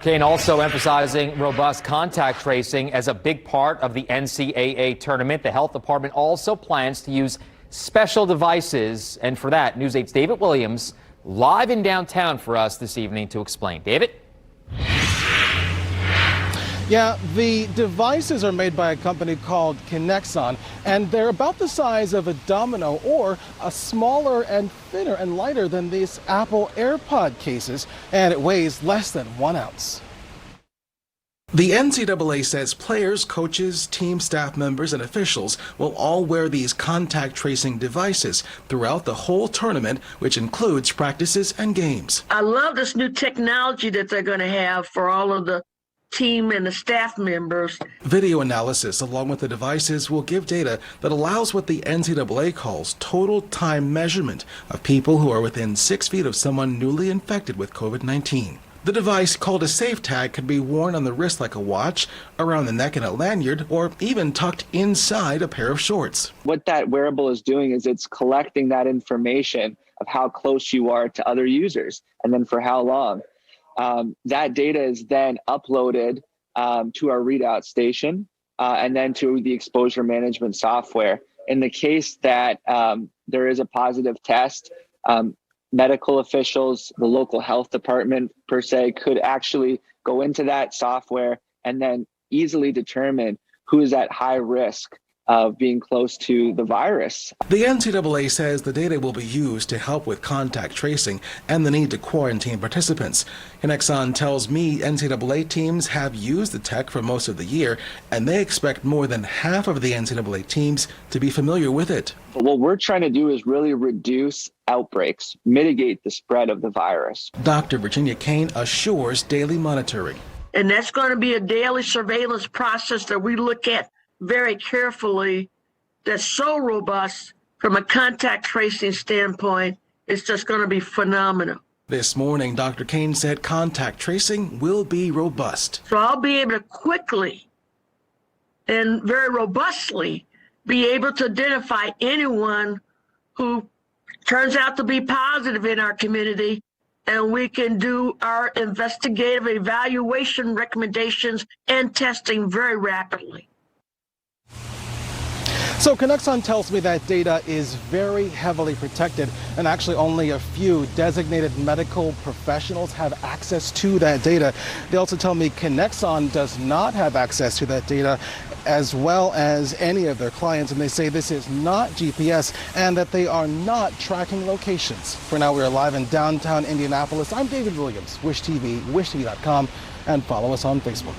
Kane also emphasizing robust contact tracing as a big part of the NCAA tournament. The health department also plans to use special devices. And for that, News 8's David Williams live in downtown for us this evening to explain. David? Yeah, the devices are made by a company called Kinexon, and they're about the size of a domino or a smaller and thinner and lighter than these Apple AirPod cases, and it weighs less than 1 ounce. The NCAA says players, coaches, team staff members, and officials will all wear these contact tracing devices throughout the whole tournament, which includes practices and games. I love this new technology that they're going to have for all of the team and the staff members. Video analysis along with the devices will give data that allows what the NCAA calls total time measurement of people who are within 6 feet of someone newly infected with COVID-19. The device, called a safe tag, can be worn on the wrist like a watch, around the neck in a lanyard, or even tucked inside a pair of shorts. What that wearable is doing is it's collecting that information of how close you are to other users and then for how long. That data is then uploaded to our readout station and then to the exposure management software. In the case that there is a positive test, medical officials, the local health department per se, could actually go into that software and then easily determine who is at high risk of being close to the virus. The NCAA says the data will be used to help with contact tracing and the need to quarantine participants. Kinexon tells me NCAA teams have used the tech for most of the year, and they expect more than half of the NCAA teams to be familiar with it. But what we're trying to do is really reduce outbreaks, mitigate the spread of the virus. Dr. Virginia Kane assures daily monitoring. And that's going to be a daily surveillance process that we look at very carefully, that's so robust from a contact tracing standpoint. It's just going to be phenomenal. This morning, Dr. Kane said contact tracing will be robust. So I'll be able to quickly and very robustly be able to identify anyone who turns out to be positive in our community, and we can do our investigative evaluation recommendations and testing very rapidly. So Kinexon tells me that data is very heavily protected, and actually only a few designated medical professionals have access to that data. They also tell me Kinexon does not have access to that data, as well as any of their clients, and they say this is not GPS and that they are not tracking locations. For now, we are live in downtown Indianapolis. I'm David Williams, Wish TV, wishtv.com, and follow us on Facebook.